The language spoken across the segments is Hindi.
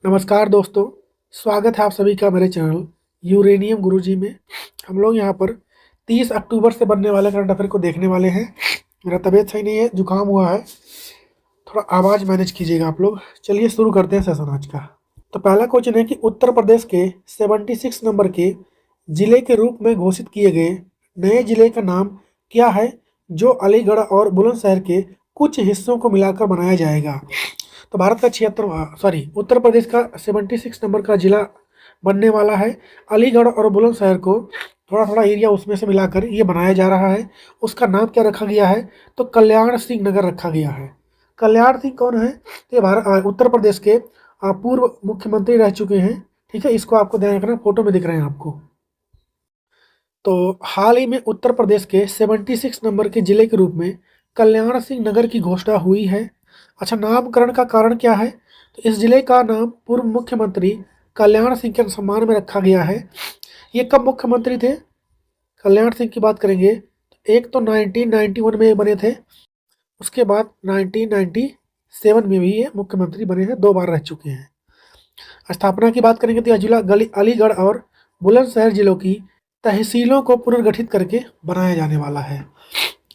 नमस्कार दोस्तों, स्वागत है आप सभी का मेरे चैनल यूरेनियम गुरुजी में। हम लोग यहाँ पर 30 अक्टूबर से बनने वाले करंट अफेयर को देखने वाले हैं। मेरा तबीयत सही नहीं है, जुकाम हुआ है, थोड़ा आवाज़ मैनेज कीजिएगा आप लोग। चलिए शुरू करते हैं सेशन आज का। तो पहला क्वेश्चन है कि उत्तर प्रदेश के 76 नंबर के जिले के रूप में घोषित किए गए नए जिले का नाम क्या है, जो अलीगढ़ और बुलंदशहर के कुछ हिस्सों को मिलाकर बनाया जाएगा। तो भारत का 76 उत्तर प्रदेश का 76 नंबर का जिला बनने वाला है। अलीगढ़ और बुलंदशहर को थोड़ा थोड़ा एरिया उसमें से मिलाकर ये बनाया जा रहा है। उसका नाम क्या रखा गया है, तो कल्याण सिंह नगर रखा गया है। कल्याण सिंह कौन है, तो ये उत्तर प्रदेश के पूर्व मुख्यमंत्री रह चुके हैं। ठीक है, इसको आपको ध्यान रखना, फोटो में दिख रहे हैं आपको। तो हाल ही में उत्तर प्रदेश के 76 नंबर के जिले के रूप में कल्याण सिंह नगर की घोषणा हुई है। अच्छा, नामकरण का कारण क्या है, तो इस जिले का नाम पूर्व मुख्यमंत्री कल्याण सिंह के सम्मान में रखा गया है। ये कब मुख्यमंत्री थे, कल्याण सिंह की बात करेंगे तो एक तो 1991 में बने थे, उसके बाद 1997 में भी ये मुख्यमंत्री बने हैं, 2 बार रह चुके हैं। स्थापना की बात करेंगे तो यह जिला अलीगढ़ और बुलंदशहर जिलों की तहसीलों को पुनर्गठित करके बनाया जाने वाला है।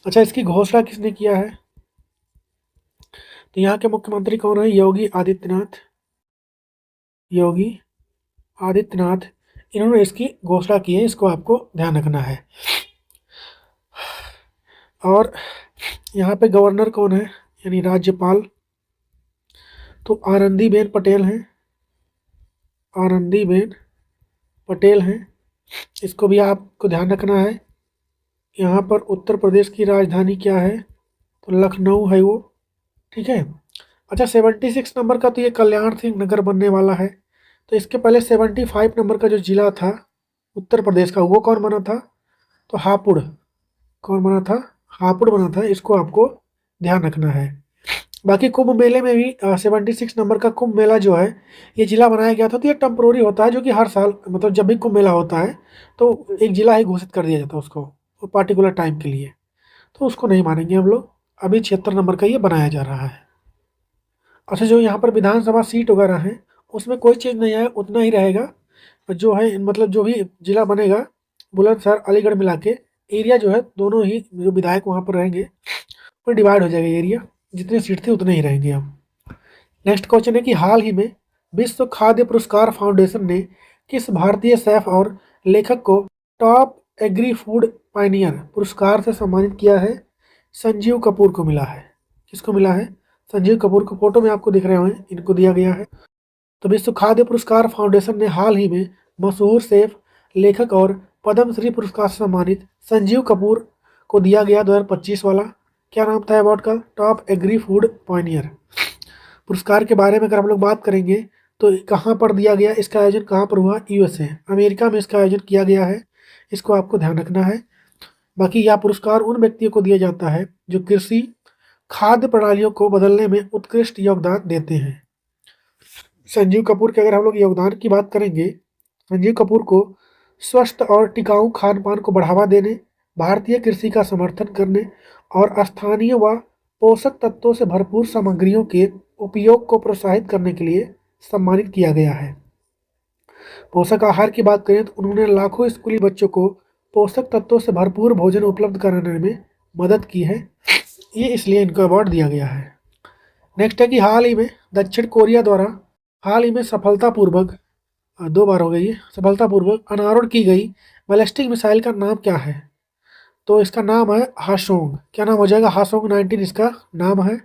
अच्छा, इसकी घोषणा किसने किया है, तो यहाँ के मुख्यमंत्री कौन है, योगी आदित्यनाथ। योगी आदित्यनाथ इन्होंने इसकी घोषणा की है, इसको आपको ध्यान रखना है। और यहाँ पे गवर्नर कौन है, यानी राज्यपाल, तो आनंदीबेन पटेल हैं। आनंदीबेन पटेल हैं, इसको भी आपको ध्यान रखना है। यहाँ पर उत्तर प्रदेश की राजधानी क्या है, तो लखनऊ है वो। ठीक है। अच्छा, 76 नंबर का तो ये कल्याण सिंह नगर बनने वाला है। तो इसके पहले 75 नंबर का जो जिला था उत्तर प्रदेश का, वो कौन बना था, तो हापुड़। कौन बना था, हापुड़ बना था। इसको आपको ध्यान रखना है। बाकी कुंभ मेले में भी 76 नंबर का कुंभ मेला जो है ये जिला बनाया गया था। तो ये टेम्प्रोरी होता है, जो कि हर साल मतलब जब भी कुंभ मेला होता है तो एक जिला ही घोषित कर दिया जाता है उसको, वो पार्टिकुलर टाइम के लिए। तो उसको नहीं मानेंगे हम लोग। अभी 76 नंबर का ये बनाया जा रहा है। अच्छा, जो यहाँ पर विधानसभा सीट वगैरह है उसमें कोई चेंज नहीं है, उतना ही रहेगा जो है। मतलब जो भी जिला बनेगा बुलंदशहर अलीगढ़ मिला के एरिया जो है, दोनों ही जो विधायक वहाँ पर रहेंगे वो डिवाइड हो जाएगा एरिया, जितने सीट थे उतने ही रहेंगे हम। नेक्स्ट क्वेश्चन है कि हाल ही में विश्व खाद्य पुरस्कार फाउंडेशन ने किस भारतीय शेफ और लेखक को टॉप एग्री फूड पायनियर पुरस्कार से सम्मानित किया है। संजीव कपूर को मिला है। किसको मिला है, संजीव कपूर को। फोटो में आपको दिख रहे होंगे, इनको दिया गया है। तो विश्व खाद्य पुरस्कार फाउंडेशन ने हाल ही में मशहूर शेफ, लेखक और पद्मश्री पुरस्कार से सम्मानित संजीव कपूर को दिया गया 2025 वाला। क्या नाम था अवार्ड का, टॉप एग्री फूड पायनियर। पुरस्कार के बारे में अगर हम लोग बात करेंगे तो कहाँ पर दिया गया, इसका आयोजन कहाँ पर हुआ, यूएसए अमेरिका में इसका आयोजन किया गया है। इसको आपको ध्यान रखना है। बाकी यह पुरस्कार उन व्यक्तियों को दिया जाता है जो कृषि खाद्य प्रणालियों को बदलने में उत्कृष्ट योगदान देते हैं। संजीव कपूर के अगर हम लोग योगदान की बात करेंगे, संजीव कपूर को स्वस्थ और टिकाऊ खान पान को बढ़ावा देने, भारतीय कृषि का समर्थन करने और स्थानीय व पोषक तत्वों से भरपूर सामग्रियों के उपयोग को प्रोत्साहित करने के लिए सम्मानित किया गया है। पोषक आहार की बात करें तो उन्होंने लाखों स्कूली बच्चों को पोषक तत्वों से भरपूर भोजन उपलब्ध कराने में मदद की है। ये इसलिए इनको अवार्ड दिया गया है। नेक्स्ट है कि हाल ही में दक्षिण कोरिया द्वारा हाल ही में सफलतापूर्वक 2 बार हो गई है, सफलतापूर्वक अनावरण की गई बैलिस्टिक मिसाइल का नाम क्या है, तो इसका नाम है हासोंग। क्या नाम हो जाएगा, हासोंग 19 इसका नाम है।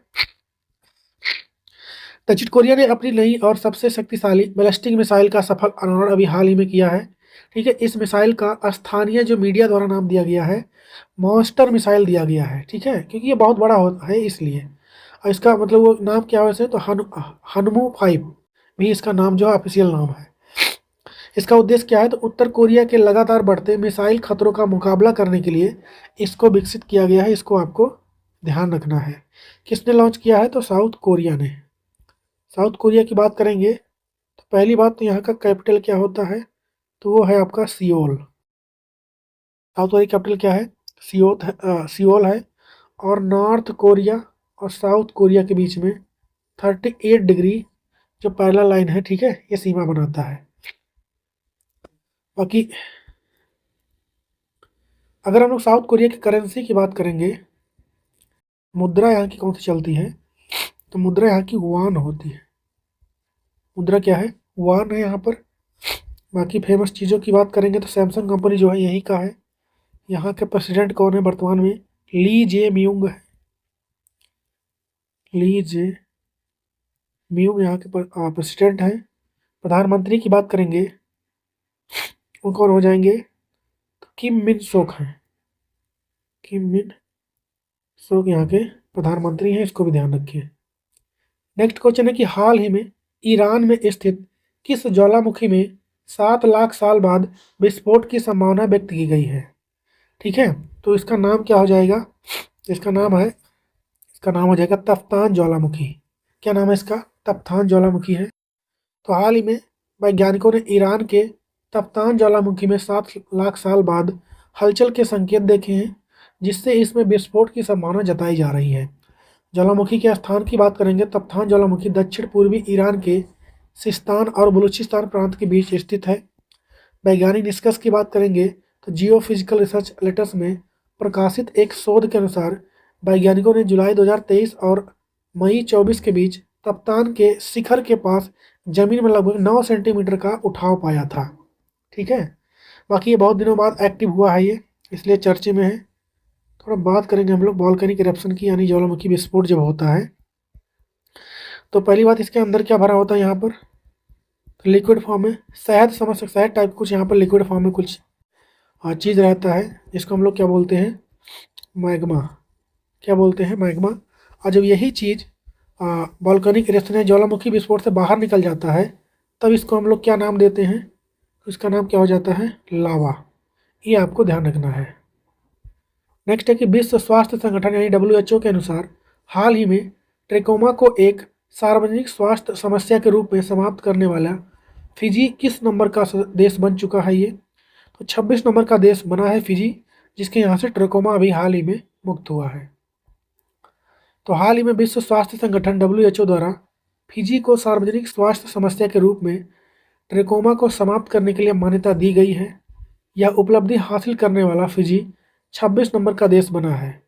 दक्षिण कोरिया ने अपनी नई और सबसे शक्तिशाली बैलिस्टिक मिसाइल का सफल अनावरण अभी हाल ही में किया है। ठीक है, इस मिसाइल का स्थानीय जो मीडिया द्वारा नाम दिया गया है मॉन्स्टर मिसाइल दिया गया है। ठीक है, क्योंकि ये बहुत बड़ा है इसलिए। और इसका मतलब वो नाम क्या है वैसे, तो हनुमू 5 भी इसका नाम जो है ऑफिशियल नाम है। इसका उद्देश्य क्या है, तो उत्तर कोरिया के लगातार बढ़ते मिसाइल खतरों का मुकाबला करने के लिए इसको विकसित किया गया है। इसको आपको ध्यान रखना है। किसने लॉन्च किया है, तो साउथ कोरिया ने। साउथ कोरिया की बात करेंगे तो पहली बात तो यहाँ का कैपिटल क्या होता है, तो वो है आपका सियोल। साउथ कोरिया कैपिटल क्या है, सियोल है। और नॉर्थ कोरिया और साउथ कोरिया के बीच में 38 डिग्री जो पैरेलल लाइन है, ठीक है, ये सीमा बनाता है। बाकी अगर हम लोग साउथ कोरिया की करेंसी की बात करेंगे, मुद्रा यहाँ की कौन सी चलती है, तो मुद्रा यहाँ की वान होती है। मुद्रा क्या है, वान है यहाँ पर। बाकी फेमस चीज़ों की बात करेंगे तो सैमसंग कंपनी जो है यहीं का है। यहाँ के प्रेसिडेंट कौन है वर्तमान में, ली जे म्यूंग है। ली जे म्यूंग यहाँ के प्रेसिडेंट हैं। प्रधानमंत्री की बात करेंगे वो कौन हो जाएंगे, तो किम मिन सोक हैं। किम मिन सोक यहाँ के प्रधानमंत्री हैं, इसको भी ध्यान रखिए। नेक्स्ट क्वेश्चन है कि हाल ही में ईरान में स्थित किस ज्वालामुखी में 7 लाख साल बाद विस्फोट की संभावना व्यक्त की गई है, ठीक है। तो इसका नाम क्या हो जाएगा, इसका नाम हो जाएगा तफ्तान ज्वालामुखी। क्या नाम है इसका, तफ्तान ज्वालामुखी है। तो हाल ही में वैज्ञानिकों ने ईरान के तफ्तान ज्वालामुखी में 7 लाख साल बाद हलचल के संकेत देखे हैं, जिससे इसमें विस्फोट की संभावना जताई जा रही है। ज्वालामुखी के स्थान की बात करेंगे, तफ्तान ज्वालामुखी दक्षिण पूर्वी ईरान के सिस्तान और बलूचिस्तान प्रांत के बीच स्थित है। वैज्ञानिक निष्कर्ष की बात करेंगे तो जियोफिजिकल रिसर्च लेटर्स में प्रकाशित एक शोध के अनुसार वैज्ञानिकों ने जुलाई 2023 और मई 24 के बीच तप्तान के शिखर के पास जमीन में लगभग 9 सेंटीमीटर का उठाव पाया था, ठीक है। बाकी ये बहुत दिनों बाद एक्टिव हुआ है ये, इसलिए चर्चे में है। थोड़ा बात करेंगे हम लोग वॉल्केनिक इरप्शन की, यानी ज्वालामुखी विस्फोट जब होता है तो पहली बात इसके अंदर क्या भरा होता है, यहाँ पर तो लिक्विड फॉर्म में शहद, समझ सकते शहद टाइप कुछ यहाँ पर लिक्विड फॉर्म में कुछ चीज़ रहता है, जिसको हम लोग क्या बोलते हैं, मैग्मा। क्या बोलते हैं, मैग्मा। और जब यही चीज़ वॉल्केनिक इरप्शन ज्वालामुखी विस्फोट से बाहर निकल जाता है, तब इसको हम लोग क्या नाम देते हैं, तो इसका नाम क्या हो जाता है, लावा। ये आपको ध्यान रखना है। नेक्स्ट है कि विश्व स्वास्थ्य संगठन यानी WHO के अनुसार हाल ही में ट्रेकोमा को एक सार्वजनिक स्वास्थ्य समस्या के रूप में समाप्त करने वाला फिजी किस नंबर का देश बन चुका है ये, तो 26 नंबर का देश बना है फिजी, जिसके यहाँ से ट्रेकोमा अभी हाल ही में मुक्त हुआ है। तो हाल ही में विश्व स्वास्थ्य संगठन WHO द्वारा फिजी को सार्वजनिक स्वास्थ्य समस्या के रूप में ट्रेकोमा को समाप्त करने के लिए मान्यता दी गई है। यह उपलब्धि हासिल करने वाला फिजी 26 नंबर का देश बना है।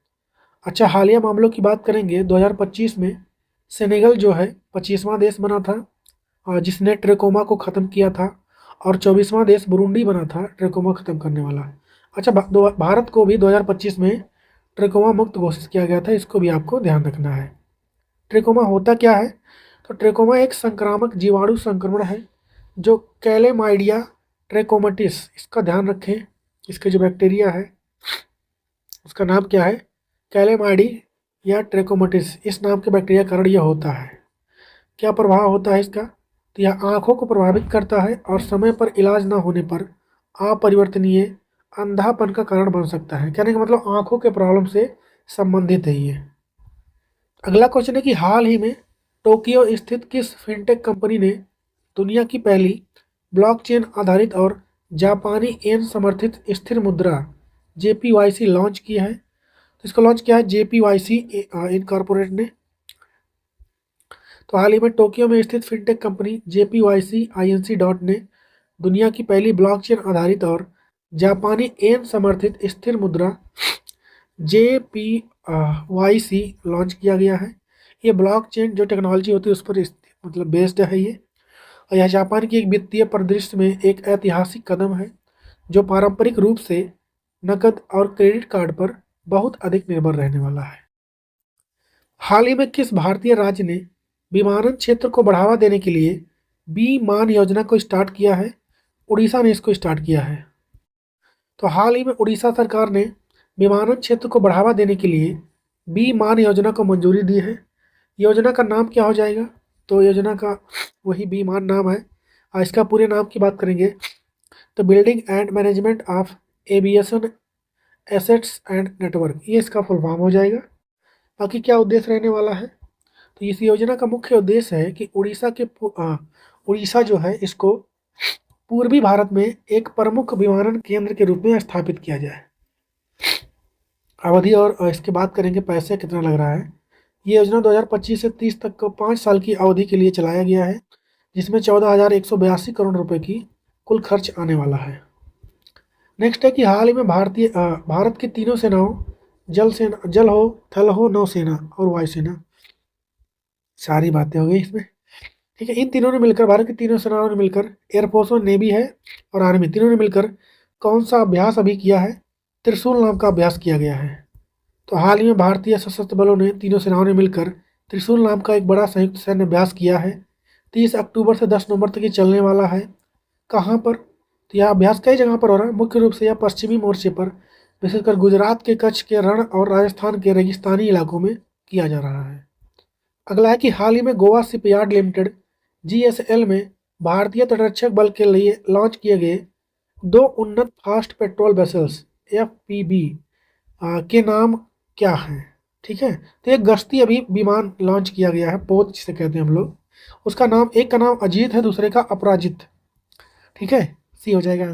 अच्छा, हालिया मामलों की बात करेंगे, 2025 में सेनेगल जो है 25वां देश बना था जिसने ट्रेकोमा को ख़त्म किया था, और 24वां देश बुरुंडी बना था ट्रेकोमा ख़त्म करने वाला। अच्छा, भारत को भी 2025 में ट्रेकोमा मुक्त घोषित किया गया था, इसको भी आपको ध्यान रखना है। ट्रेकोमा होता क्या है, तो ट्रेकोमा एक संक्रामक जीवाणु संक्रमण है जो कैलेमाइडिया ट्रेकोमटिस, इसका ध्यान रखें, इसके जो बैक्टीरिया है उसका नाम क्या है, कैलेमाइडी या ट्रेकोमटिस, इस नाम के बैक्टीरिया कारण यह होता है। क्या प्रभाव होता है इसका, तो यह आँखों को प्रभावित करता है और समय पर इलाज न होने पर अपरिवर्तनीय अंधापन का कारण बन सकता है। कहने का मतलब आँखों के प्रॉब्लम से संबंधित है ये। अगला क्वेश्चन है कि हाल ही में टोक्यो स्थित किस फिनटेक कंपनी ने दुनिया की पहली ब्लॉकचेन आधारित और जापानी येन समर्थित स्थिर मुद्रा JPYC लॉन्च की है, तो इसको लॉन्च किया है JPYC इनकॉर्पोरेट ने। तो हाल ही में टोक्यो में स्थित फिनटेक कंपनी JPYC Inc. ने दुनिया की पहली ब्लॉकचेन आधारित और जापानी येन समर्थित स्थिर मुद्रा JPYC लॉन्च किया गया है। ये ब्लॉकचेन जो टेक्नोलॉजी होती है उस पर मतलब बेस्ड है ये, और यह जापान की एक वित्तीय परिदृश्य में एक ऐतिहासिक कदम है जो पारंपरिक रूप से नकद और क्रेडिट कार्ड पर बहुत अधिक निर्भर रहने वाला है। हाल ही में किस भारतीय राज्य ने विमानन क्षेत्र को बढ़ावा देने के लिए विमान योजना को स्टार्ट किया है, उड़ीसा ने इसको स्टार्ट किया है। तो हाल ही में उड़ीसा सरकार ने विमानन क्षेत्र को बढ़ावा देने के लिए विमान योजना को मंजूरी दी है। योजना का नाम क्या हो जाएगा, तो योजना का वही विमान नाम है। इसका पूरे नाम की बात करेंगे तो building and management of aviation assets and network, ये इसका फुल फॉर्म हो जाएगा। बाकी क्या उद्देश्य रहने वाला है, तो इस योजना का मुख्य उद्देश्य है कि उड़ीसा जो है इसको पूर्वी भारत में एक प्रमुख विमानन केंद्र के रूप में स्थापित किया जाए। अवधि और इसकी बात करेंगे पैसे कितना लग रहा है। ये योजना 2025 से 30 तक को 5 साल की अवधि के लिए चलाया गया है। जिसमें 14,182 करोड़ रुपए की कुल खर्च आने वाला है। नेक्स्ट है कि हाल ही में भारत की तीनों सेनाओं, जल हो, थल हो, नौसेना और वायुसेना, सारी बातें हो गई इसमें। ठीक है, इन तीनों ने मिलकर, भारत की तीनों सेनाओं ने मिलकर, एयरफोर्स और नेवी है और आर्मी, तीनों ने मिलकर कौन सा अभ्यास अभी किया है? त्रिशूल नाम का अभ्यास किया गया है। तो हाल ही में भारतीय सशस्त्र बलों ने, तीनों सेनाओं ने मिलकर त्रिशूल नाम का एक बड़ा संयुक्त सैन्य अभ्यास किया है। 30 अक्टूबर से 10 नवंबर तक ये चलने वाला है। कहाँ पर? तो यह अभ्यास कई जगह पर हो रहा है। मुख्य रूप से यह पश्चिमी मोर्चे पर, विशेषकर गुजरात के कच्छ के रण और राजस्थान के रेगिस्तानी इलाकों में किया जा रहा है। अगला है कि हाल ही में गोवा शिपयार्ड लिमिटेड GSL में भारतीय तटरक्षक बल के लिए लॉन्च किए गए 2 उन्नत फास्ट पेट्रोल वेसल्स FPV के नाम क्या हैं? ठीक है, तो एक गश्ती अभी विमान लॉन्च किया गया है, पोत जिसे कहते हैं हम लोग। उसका नाम, एक का नाम अजीत है, दूसरे का अपराजित। ठीक है, सी हो जाएगा।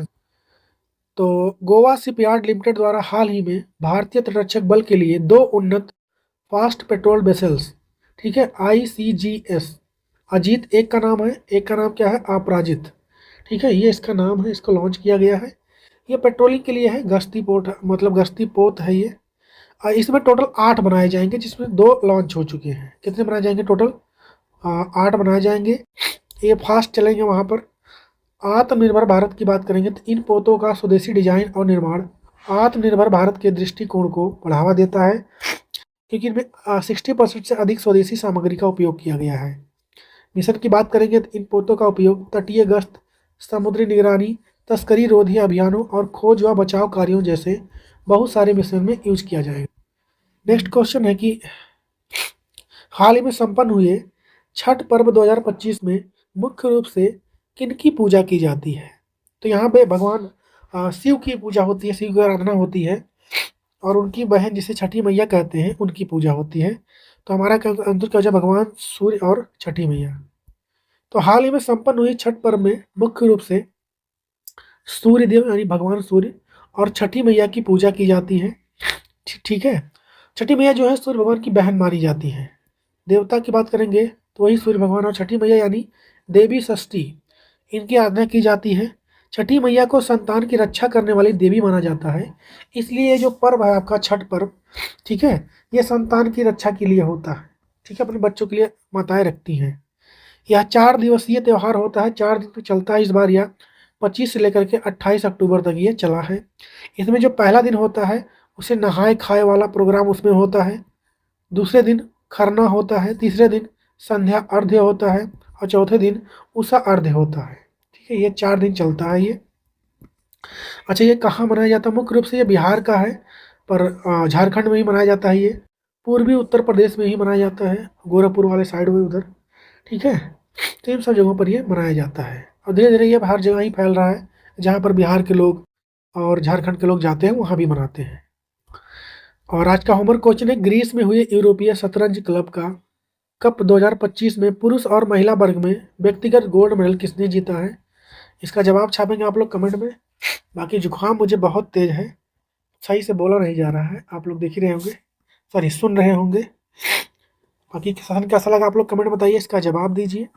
तो गोवा शिपयार्ड लिमिटेड द्वारा हाल ही में भारतीय तटरक्षक बल के लिए 2 उन्नत फास्ट पेट्रोल वेसल्स, ठीक है, ICGS अजीत एक का नाम है, एक का नाम क्या है? अपराजित। ठीक है, ये इसका नाम है, इसको लॉन्च किया गया है। ये पेट्रोलिंग के लिए है, गश्ती पोत मतलब गश्ती पोत है ये। इसमें टोटल 8 बनाए जाएंगे, जिसमें 2 लॉन्च हो चुके हैं। कितने बनाए जाएंगे टोटल? 8 बनाए जाएंगे। ये फास्ट चलेंगे वहाँ पर। आत्मनिर्भर भारत की बात करेंगे तो इन पोतों का स्वदेशी डिजाइन और निर्माण आत्मनिर्भर भारत के दृष्टिकोण को बढ़ावा देता है, क्योंकि इनमें 60% से अधिक स्वदेशी सामग्री का उपयोग किया गया है। मिशन की बात करेंगे तो इन पोतों का उपयोग तटीय गश्त, समुद्री निगरानी, तस्करी रोधी अभियानों और खोज व बचाव कार्यों जैसे बहुत सारे मिशन में यूज किया जाएगा। नेक्स्ट क्वेश्चन है कि हाल ही में संपन्न हुए छठ पर्व 2025 में मुख्य रूप से किनकी पूजा की जाती है? तो यहाँ पे भगवान शिव की पूजा होती है, शिव की आराधना होती है, और उनकी बहन जिसे छठी मैया कहते हैं, उनकी पूजा होती है। तो हमारा अंतर क्या हो जाए? भगवान सूर्य और छठी मैया। तो हाल ही में संपन्न हुई छठ पर्व में मुख्य रूप से सूर्य देव यानी भगवान सूर्य और छठी मैया की पूजा की जाती है। ठीक है, छठी मैया जो है सूर्य भगवान की बहन मानी जाती है। देवता की बात करेंगे तो वही सूर्य भगवान, और छठी मैया यानी देवी षष्ठी, इनकी आराधना की जाती है। छठी मैया को संतान की रक्षा करने वाली देवी माना जाता है, इसलिए ये जो पर्व है आपका छठ पर्व, ठीक है, ये संतान की रक्षा के लिए होता है। ठीक है, अपने बच्चों के लिए माताएं रखती हैं। यह 4 दिवसीय त्यौहार होता है, 4 दिन तक चलता है। इस बार यह 25 से लेकर के 28 अक्टूबर तक ये चला है। इसमें जो पहला दिन होता है उसे नहाए खाए वाला प्रोग्राम उसमें होता है। दूसरे दिन खरना होता है, तीसरे दिन संध्या अर्घ्य होता है, और चौथे दिन उषा अर्घ्य होता है। ठीक है, ये 4 दिन चलता है ये। अच्छा, ये कहाँ मनाया जाता है? मुख्य रूप से ये बिहार का है, पर झारखंड में ही मनाया जाता है। ये पूर्वी उत्तर प्रदेश में ही मनाया जाता है, गोरखपुर वाले साइड में उधर। ठीक है, तो इन सब जगहों पर ये मनाया जाता है, और धीरे धीरे ये हर जगह ही फैल रहा है। जहाँ पर बिहार के लोग और झारखंड के लोग जाते हैं वहाँ भी मनाते हैं। और आज का होमवर्क क्वेश्चन है, ग्रीस में हुए यूरोपीय शतरंज क्लब का कप 2025 में पुरुष और महिला वर्ग में व्यक्तिगत गोल्ड मेडल किसने जीता है? इसका जवाब छापेंगे आप लोग कमेंट में। बाकी जुकाम मुझे बहुत तेज है, सही से बोला नहीं जा रहा है, आप लोग देख ही रहे होंगे, सॉरी सुन रहे होंगे। बाकी सेशन कैसा लगा आप लोग कमेंट बताइए, इसका जवाब दीजिए।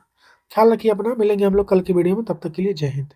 ख्याल रखिए अपना, मिलेंगे हम लोग कल की वीडियो में, तब तक के लिए जय हिंद।